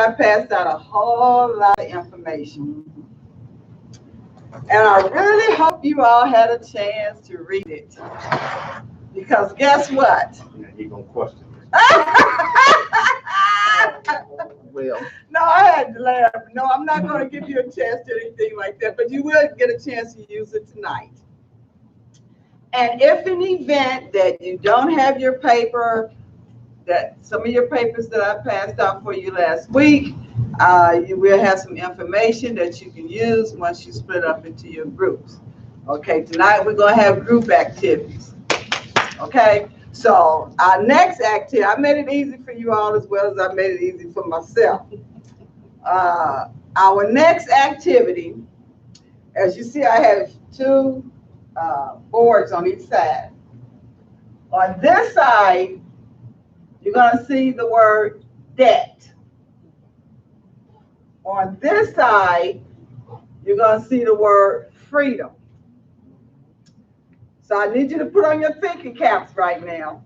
I passed out a whole lot of information. And I really hope you all had a chance to read it. Because guess what? Yeah, he gonna question Well, No, I had to laugh. No, I'm not going to give you a test or anything like that, but you will get a chance to use it tonight. And if in the event that you don't have your paper, that some of your papers that I passed out for you last week, you will have some information that you can use once you split up into your groups. Okay, tonight we're going to have group activities. Okay, so our next activity, I made it easy for you all as well as I made it easy for myself. Our next activity, as you see, I have two boards on each side. On this side, you're going to see the word debt. On this side, you're going to see the word freedom. So I need you to put on your thinking caps right now.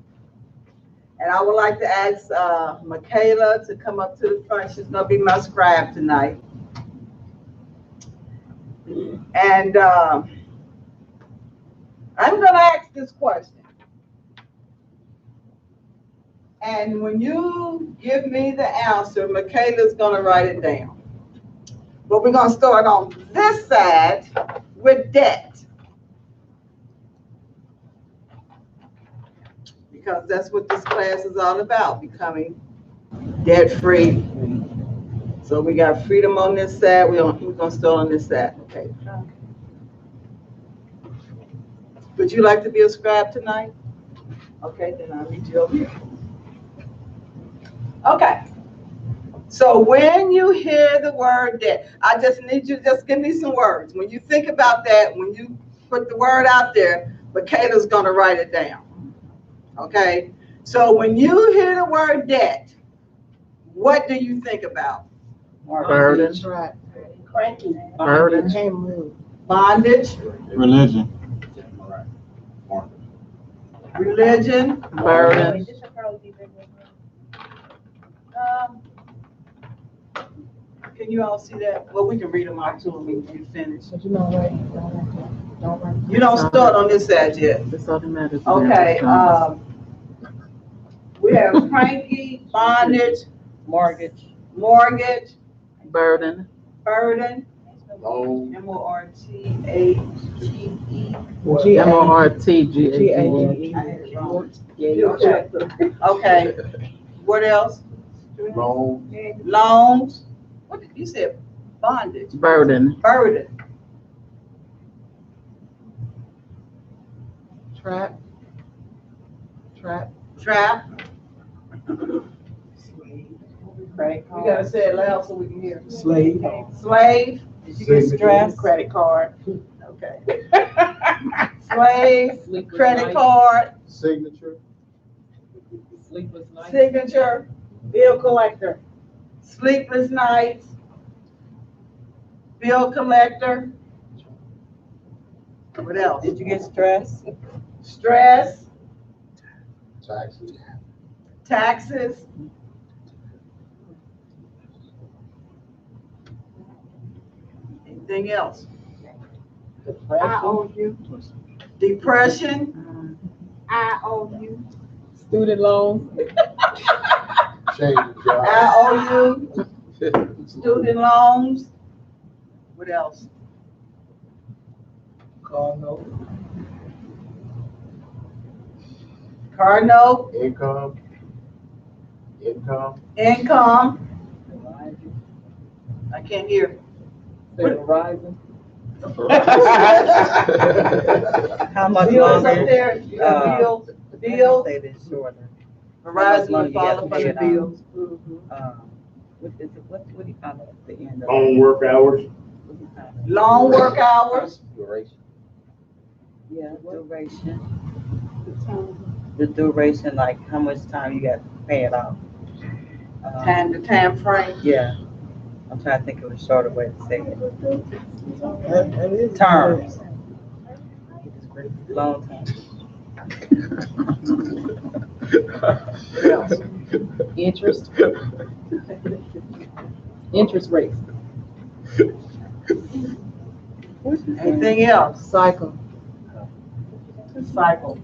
And I would like to ask Michaela to come up to the front. She's going to be my scribe tonight. And I'm going to ask this question. And when you give me the answer, Michaela's going to write it down. But we're going to start on this side with debt. Because that's what this class is all about, becoming debt-free. So we got freedom on this side. We're going to start on this side. Okay. Would you like to be a scribe tonight? Okay, then I'll meet you over here. Okay. So when you hear the word debt, I just need you to just give me some words. When you think about that, when you put the word out there, Michaela's going to write it down. Okay, so when you hear the word debt, what do you think about? burden, burden, Bondage, Religion. religion, burden, can you all see that? Well, we can read them out too when you finish. You don't start on this side yet. that's all that matters. Okay, we have cranky, bondage, Mortgage, burden, burden, Loan. M-O-R-T-A-G-E. GMORTGAGE. I had it wrong. Okay, what else? Loan. Loans. What did you say? Bondage. Burden, Burden. trap, Trap. You gotta say it loud so we can hear. Slave. Slave. Did you get stressed? Credit card. Okay. Slave. Credit card. Signature. sleepless nights, Signature. Bill collector. Sleepless nights. Bill collector. What else? Did you get stressed? Stress. Taxes. Taxes. Anything else? IOU. Depression. IOU. student loans, Change the job. IOU. Student loans. What else? Car note. Car note. Income. Income. Income. I can't hear. Verizon, How much Bills up longer? there. You got bills. Bills. Say this shorter. Verizon longer will you fall got to up pay under it off? bills. What is it, what do you call it at the end of it? Long work hours. What do you call it? Long work hours. Duration. Yeah, duration. The duration, like how much time you got to pay it off. Time to time frame. Yeah, I'm trying to think of a shorter way to say it. Terms. Long time. interest, Interest rates. Anything else? Cycle. Cycle.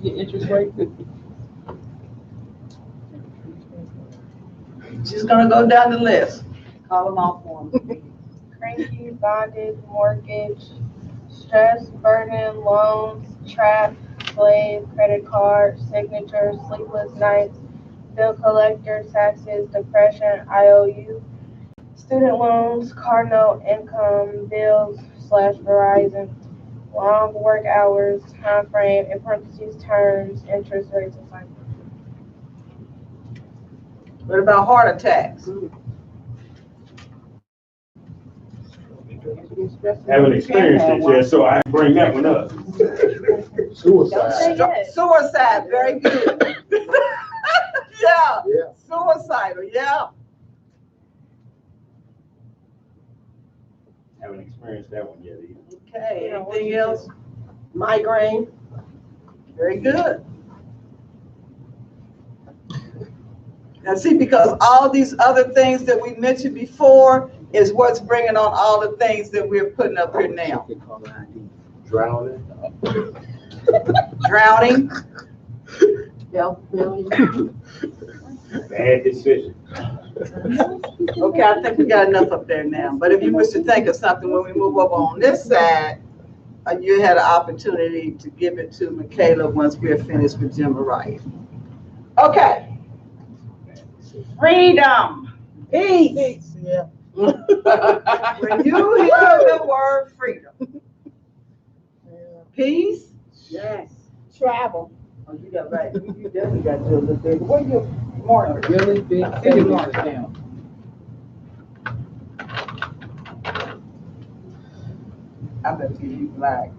Your interest rate. She's gonna go down the list. Call them off for me. Cranky, bondage, mortgage, stress, burden, loans, trap, slave, credit card, signature, sleepless nights, bill collector, taxes, depression, IOU, student loans, car note, income, bills / Verizon, long work hours, time frame, in parentheses, terms, interest rates, and cycle. What about heart attacks? Haven't experienced it yet, so I bring that one up. Suicide. Yes. Suicide, very good. Yeah, Yeah. suicidal, yeah. Haven't experienced that one yet either. Okay, anything else? Migraine. Very good. Now see, because all these other things that we mentioned before is what's bringing on all the things that we're putting up here now. Drowning. Drowning, Bad decision. okay, I think we got enough up there now. But if you wish to think of something when we move over on this side, you had an opportunity to give it to Michaela once we're finished with Jim Mariah. Okay. Freedom. Peace. Yeah. When you hear the word freedom, peace. Yes. Travel. Oh, you got right. You definitely got to do a little bit. Where you A mark? really big savings account. I bet you black.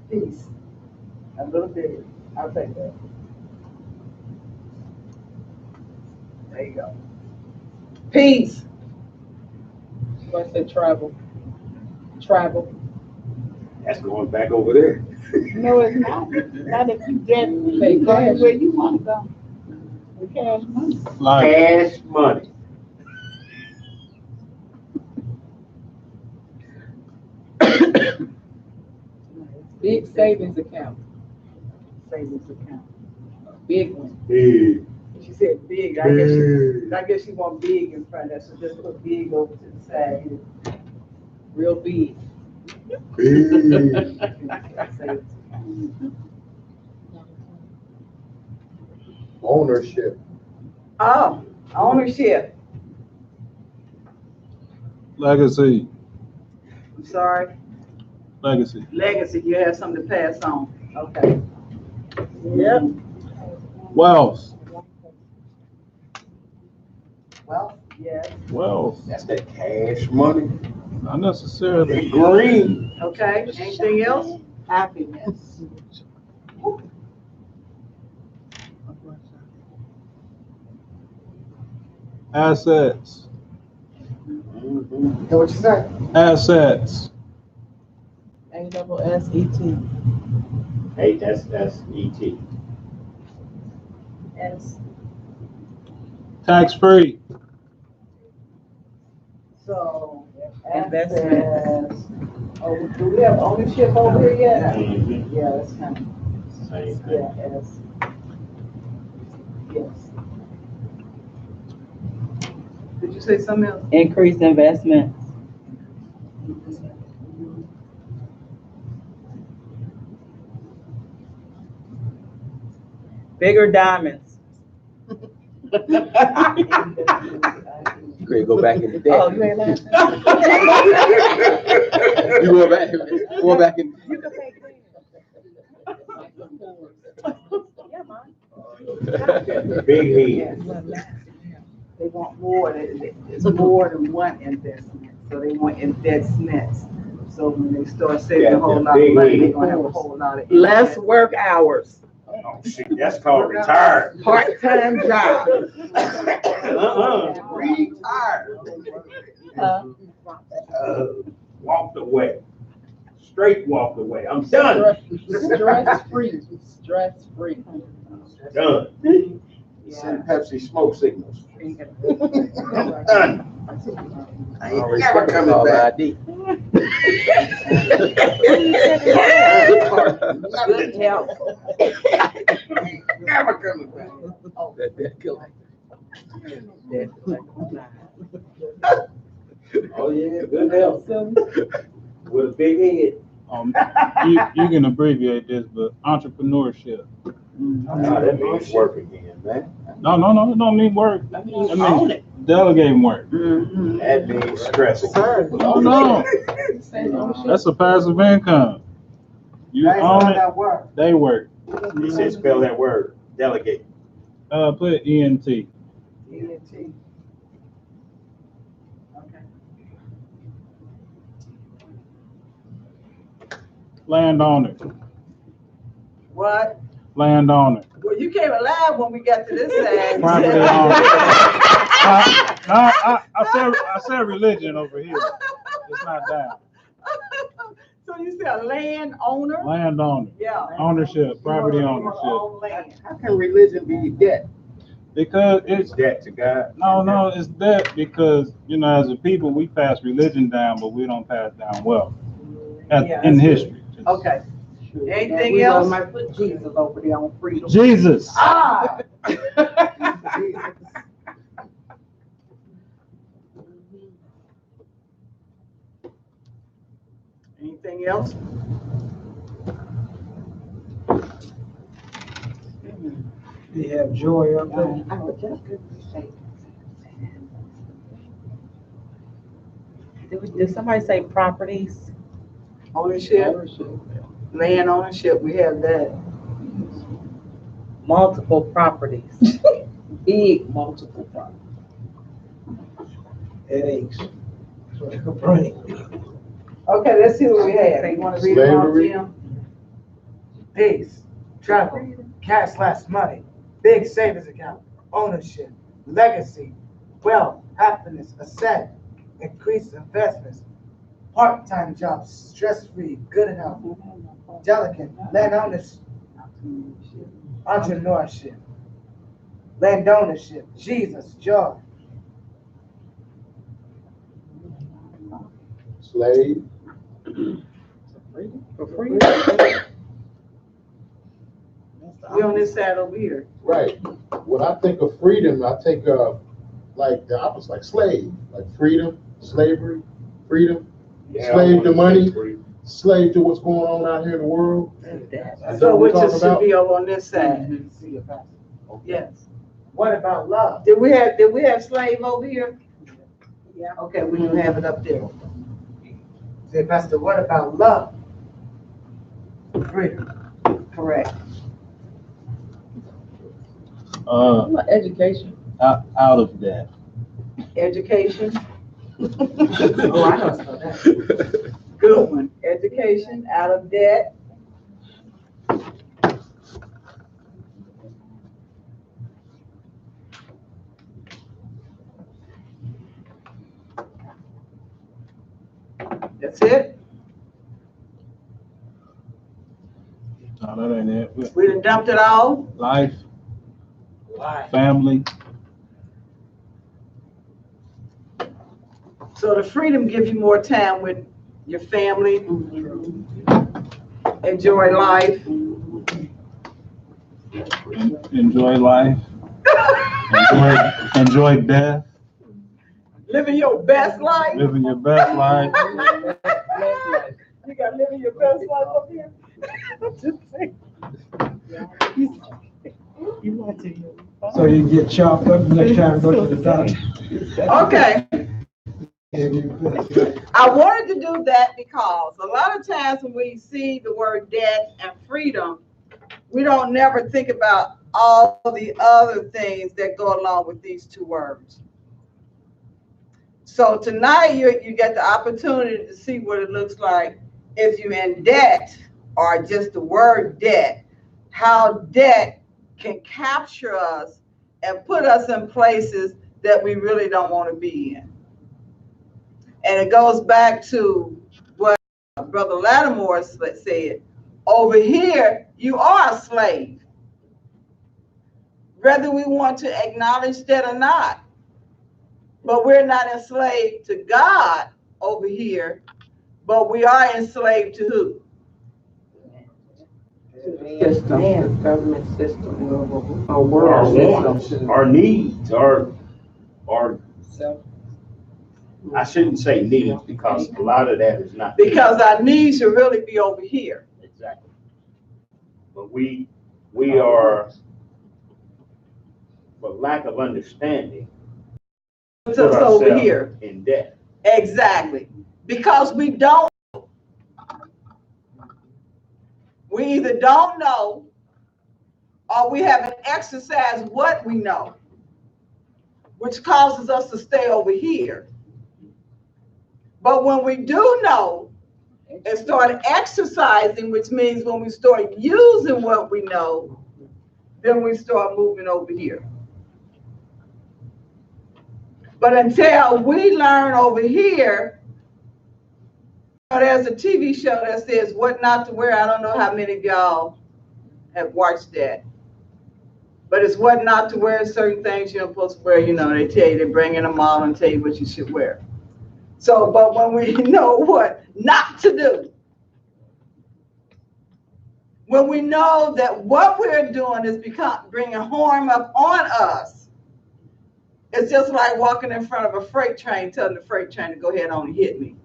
Peace. A little bit. I'll take that. There you go. Peace. I say travel. Travel. That's going back over there. No, it's not. Not if you get Pay go cash. where you want to go. With cash money. Cash money. Big savings account. Savings account. A big one. Big. She said big. I guess she want big in front of us, so just put big over to the side here. Real big. Ownership. Oh, ownership. Legacy, I'm sorry. legacy. Legacy, you have something to pass on. Okay. Yep. Wealth, Well, yes. wealth, That's that cash money. not necessarily. Green. Okay, anything else? Happiness. Assets, Mhm. What you say? assets, ASSET. Hey, that's ET. Yes. tax-free, So. Investment. assets. Oh, do we have ownership over here yet? Mhm. Yeah, that's kind of, Same thing. yeah, yes. Yes. Did you say something else? Increased investment. Bigger diamonds. You could go back in the day. Oh, you ain't laughing? You go back in. Yeah, Mom. Big head. They want more, it's more than one investment, so they want investments. So when they start saving a whole lot of money, they're gonna have a whole lot of. Less work hours. Oh, shit, that's called retired. Part-time job. Retired. Walked away. straight walked away. I'm done. Stress-free, stress-free. Done. Send Pepsi smoke signals. Done. I ain't never coming Call back. ID. Good help. Never coming back. Oh, yeah, good health. With a big head. You can abbreviate this, but entrepreneurship. Nah, that means work again, man. No, it don't mean work. That Own means delegating work. Mhm. That means stressing. No, that's a passive income. You own it, they work. He said spell that word, delegate. Put ENT. Landowner, What? landowner. Well, you came alive when we got to this side. Property owner. I said religion over here. It's not down. So you said a land owner? Landowner, Yeah. ownership, property You ownership. own land. How can religion be debt? Because It's debt to God. no, it's that because, as a people, we pass religion down, but we don't pass down wealth Yeah, in that's history. Okay. Anything We else? might put Jesus over there on freedom. Jesus. Ah. Anything else? They have joy up there. Did somebody say properties? Ownership, land ownership, we have that. Multiple properties. Big multiple problems. Headaches. That's what it could bring. Okay, let's see what we have. You wanna read them off, Slavery. Jim? Peace, travel, cash less money, big savings account, ownership, legacy, wealth, happiness, ascent, increased investments, part-time jobs, stress-free, good health, delicate, land ownership, entrepreneurship, land ownership, Jesus, joy, Slave. For free? We on this side over here. Right. When I think of freedom, I think of like the opposite, like slave, like freedom, slavery, freedom, Yeah, slave to I wanna money, say free. slave to what's going on out here in the world. Is that So what we're which talking is should about? be over on this side. Yes. what about love? Did we have slave over here? Yeah. Okay, we do have it up there. Say, Pastor, what about love? Freedom. Correct. Education. Out of that. Education, Oh, I know about that. good one. Education, out of debt. That's it? No, that ain't it. We done dumped it all? Life, Why? family. So the freedom gives you more time with your family, enjoy life. Enjoy life. Enjoy death. Living your best life. Living your best life. You got living your best life up here? So you get chopped up next time, go to the doctor. Okay. I wanted to do that because a lot of times when we see the word debt and freedom, we don't never think about all the other things that go along with these two words. So tonight you get the opportunity to see what it looks like if you're in debt or just the word debt, how debt can capture us and put us in places that we really don't want to be in. And it goes back to what Brother Lattimore said, over here, you are a slave. Whether we want to acknowledge that or not. But we're not enslaved to God over here, but we are enslaved to who? System, the government system, or Our world wants, system. our needs, our, So, I shouldn't say needs because a lot of that is not. Because our needs should really be over here. Exactly. But we are, for lack of understanding, It's put over ourselves here. in debt. Exactly. Because we don't. We either don't know or we haven't exercised what we know, which causes us to stay over here. But when we do know and start exercising, which means when we start using what we know, then we start moving over here. But until we learn over here, there's a TV show that says what not to wear. I don't know how many of y'all have watched that. But it's what not to wear, certain things you're supposed to wear. You know, they tell you, they bring in a model and tell you what you should wear. So, but when we know what not to do, when we know that what we're doing is bringing harm up on us, it's just like walking in front of a freight train, telling the freight train to go ahead on and hit me.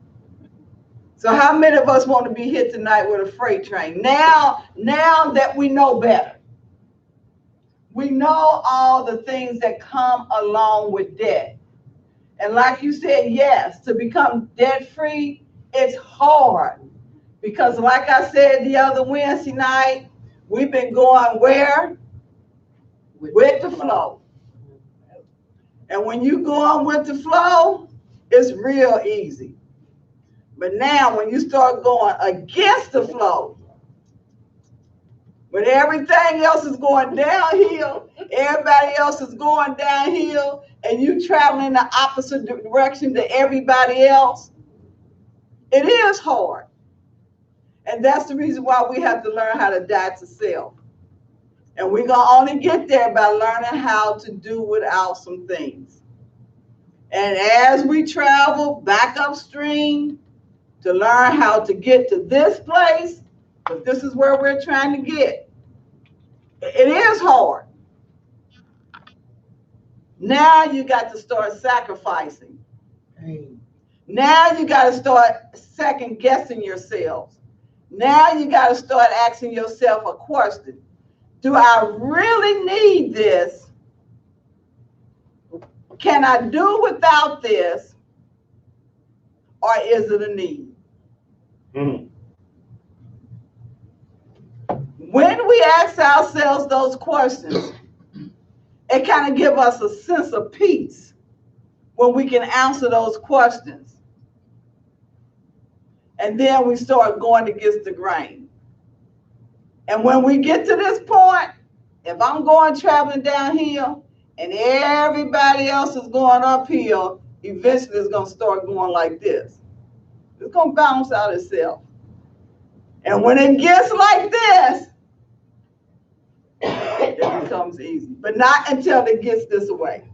So how many of us want to be hit tonight with a freight train? Now that we know better. We know all the things that come along with debt. And like you said, yes, to become debt-free, it's hard. Because like I said the other Wednesday night, we've been going where? With the flow. And when you go on with the flow, it's real easy. But now when you start going against the flow, when everything else is going downhill, everybody else is going downhill, and you traveling in the opposite direction to everybody else, it is hard. And that's the reason why we have to learn how to die to self. And we're going to only get there by learning how to do without some things. And as we travel back upstream to learn how to get to this place, because this is where we're trying to get, it is hard. Now you got to start sacrificing. Now you got to start second guessing yourselves. Now you got to start asking yourself a question. Do I really need this? Can I do without this? Or is it a need? Mm-hmm. When we ask ourselves those questions, it kind of gives us a sense of peace when we can answer those questions. And then we start going against the grain. And when we get to this point, if I'm going traveling downhill and everybody else is going uphill, eventually it's going to start going like this. It's going to bounce out itself. And when it gets like this, it becomes easy. But not until it gets this way.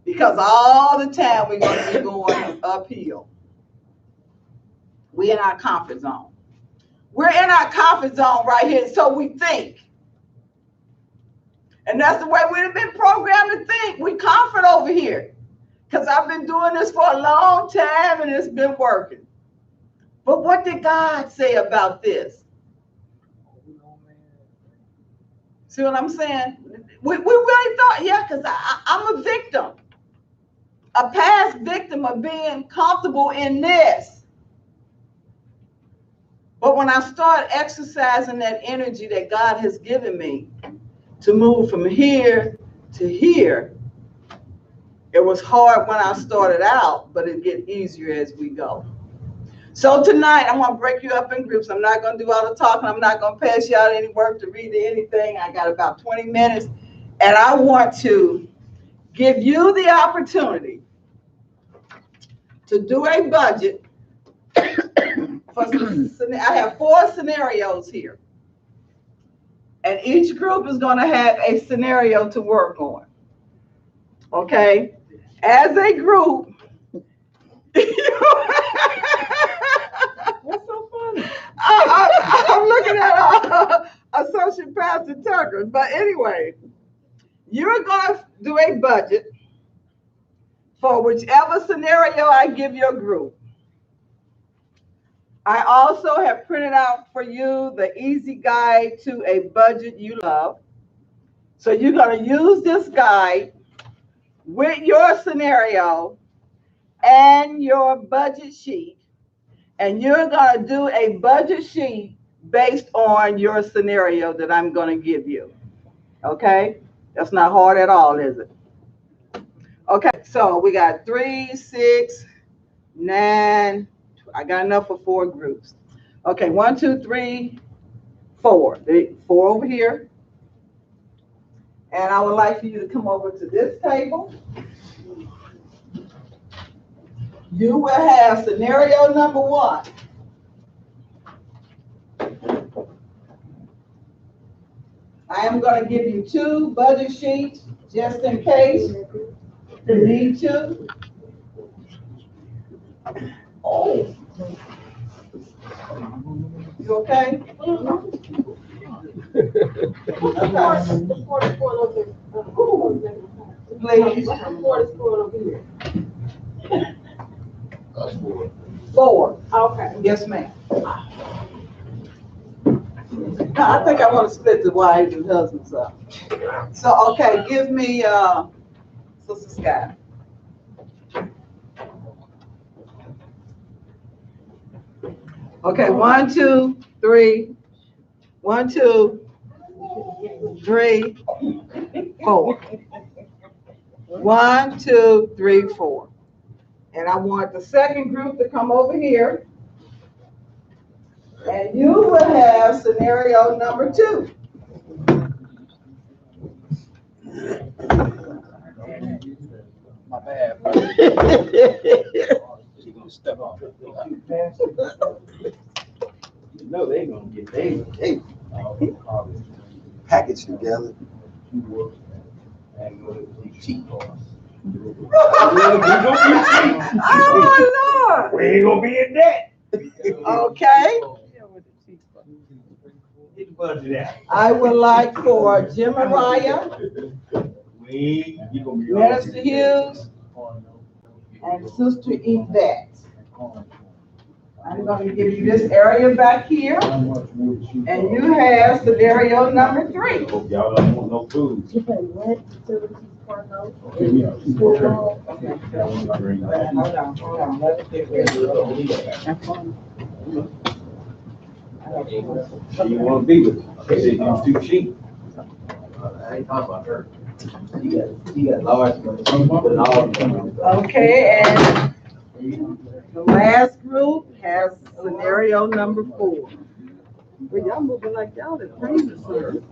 Because all the time we're going to be going uphill. We're in our comfort zone. We're in our comfort zone right here, so we think. And that's the way we've been programmed to think. We comfort over here. Because I've been doing this for a long time and it's been working. But what did God say about this? See what I'm saying? We really thought, yeah, because I'm a victim. A past victim of being comfortable in this. But when I start exercising that energy that God has given me to move from here to here, it was hard when I started out, but it gets easier as we go. So tonight, I'm going to break you up in groups. I'm not going to do all the talking. I'm not going to pass you out any work to read anything. I got about 20 minutes. And I want to give you the opportunity to do a budget I have 4 scenarios here. And each group is gonna have a scenario to work on. Okay? As a group, What's so funny? I'm looking at Associate Pastor Tucker, but anyway, you're gonna do a budget for whichever scenario I give your group. I also have printed out for you the easy guide to a budget you love. So you're gonna use this guide with your scenario and your budget sheet, and you're gonna do a budget sheet based on your scenario that I'm gonna give you. Okay? That's not hard at all, is it? Okay, so we got 3, 6, 9. I got enough for 4 groups. Okay, 1, 2, 3, 4. 4 over here. And I would like for you to come over to this table. You will have scenario number 1. I am going to give you 2 budget sheets just in case you need to. Oh. You okay? Please. 4. Okay. Yes, ma'am. I think I want to split the wives and husbands up. So, okay, give me, Sister Scott. Okay, 1, 2, 3. 1, 2, 3, 4. 1, 2, 3, 4. And I want the second group to come over here. And you will have scenario number 2. My bad. She gonna step on it. You know they gonna get they Package together. Oh, We ain't gonna be in debt. Lord. Okay. Get the budget out. I would like for Jim Mariah, You gonna be. Minister Hughes, and Sister Yvette. I'm going to give you this area back here, and you have scenario number 3. Hope y'all don't want no food. She wanna be with me. They said you too cheap. I ain't talking about her. He got large money. Okay, and the last group has scenario number 4. Well, y'all moving like y'all in pain or something.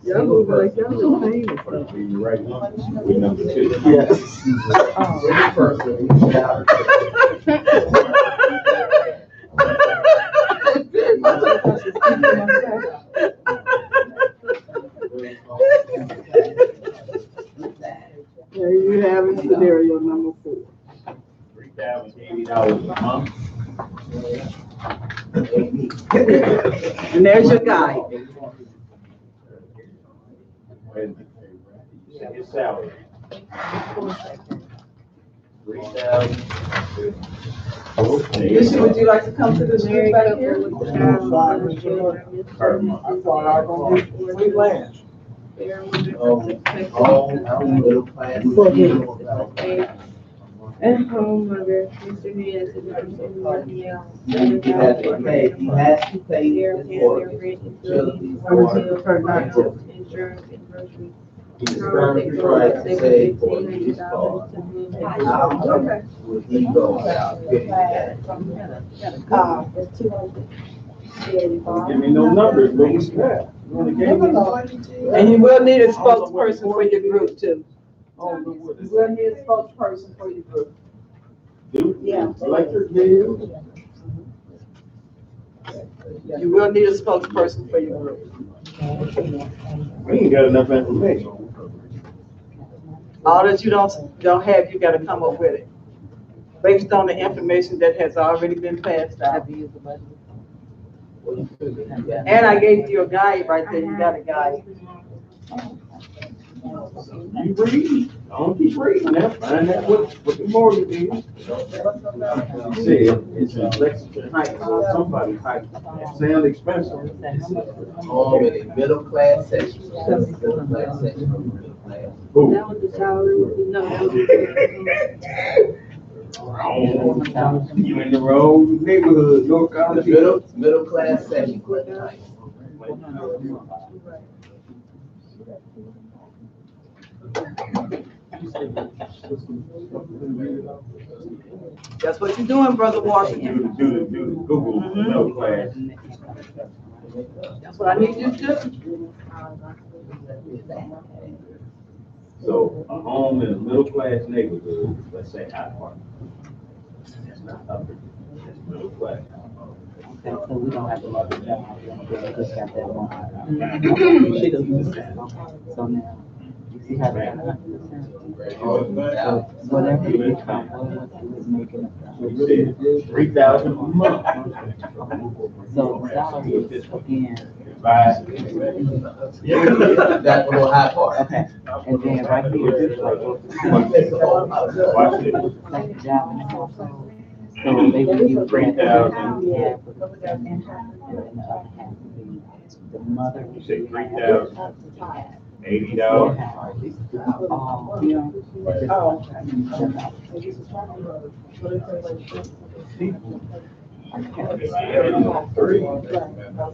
Y'all moving like y'all in pain or something. You're right. We number 2. Yes. There you have it, scenario number 4. $3,080 a month. And there's your guide. Your salary. 3,000. Bishop, would you like to come to the group back here? Per month. We land. And home mother, Mr. Hughes, and He has to pay his water, utilities, water, insurance and groceries. He's currently trying to save for his car. Okay. Would he go out getting that? Give me no numbers, but we scrap. You wanna give me? And you will need a spokesperson for your group too. You will need a spokesperson for your group. Yeah. Electric bill? You will need a spokesperson for your group. We ain't got enough information. All that you don't have, you gotta come up with it. Based on the information that has already been passed out. Have you used the budget? And I gave you a guide right there, you got a guide. You read, don't keep reading that, find out what the mortgage is. Said, it's in Lexington Heights, somebody's height, sound expensive. In the middle class section. Middle class section. Middle class. Who? You in the wrong neighborhood, North The Carolina. middle class section. That's what you're doing, Brother Washington. Do the Google middle class. That's what I need you to do. So a home in a middle class neighborhood, let's say Hyde Park. That's not upper, that's middle class. Okay, so we don't have to look at that. Just got that one. She doesn't. So now, you see how that 100%? So whatever you come, what you was making. You said 3,000 a month. So the salary is again. By. That's below High Park. Okay, and then right here, it's like, Watch this. like the job also. So they would give grant half of the and then the other half would be the mother. You said 3,000, $80.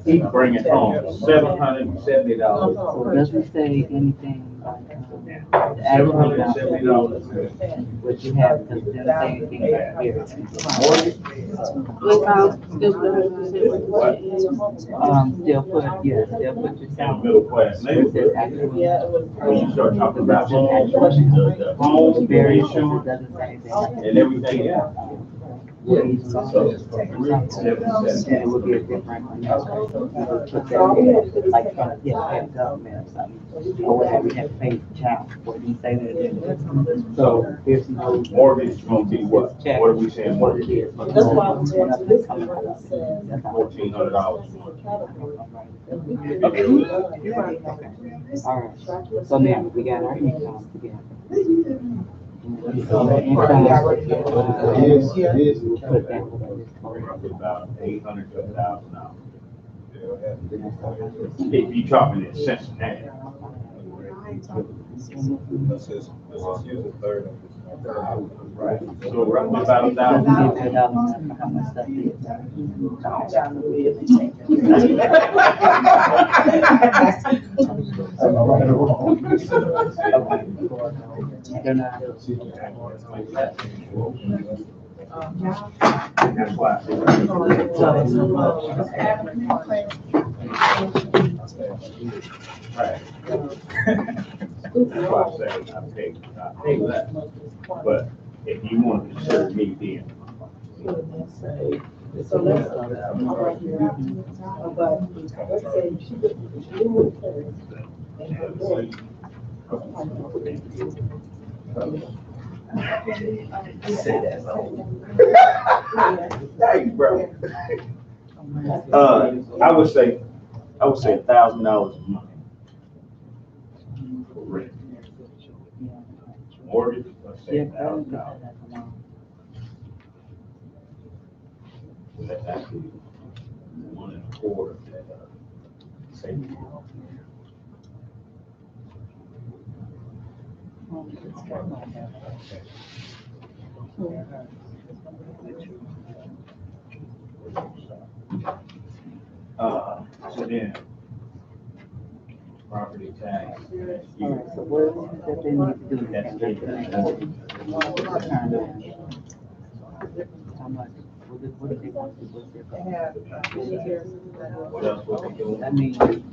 He bringing home $770. So does it say anything like, the actual amount $770. what you have, because it doesn't say anything about here. Still put, yeah, still put your In a salary. middle class It says neighborhood. actual. When you start talking about homes, the Home, very insurance, sure, it doesn't say anything like that. and everything else. So, then it would be a different one. You would put that, like, pay government or something, or whatever, you have to pay child, what you say that. So, there's no. Mortgage is gonna be what? What are we saying mortgage is? That's why I was saying. $1,400. All right, so now we got our income together. So the income, put that within this code. About $800 to $1,000. If you talking in Cincinnati. Let's just use a third of it. Right. So roughly about Doesn't $1,000. give that $1,000 how much stuff is. They're not. That's why I right. That's why I say I pay less. But if you want to serve me then. Thanks, bro. I would say $1,000 a month. For rent. Mortgage, let's say $1,000. That's actually 1 1/4 that savings. So then, property tax. All right, so what is it that they need to do? That's How much? What do they want to do with their? What else would they do? I mean,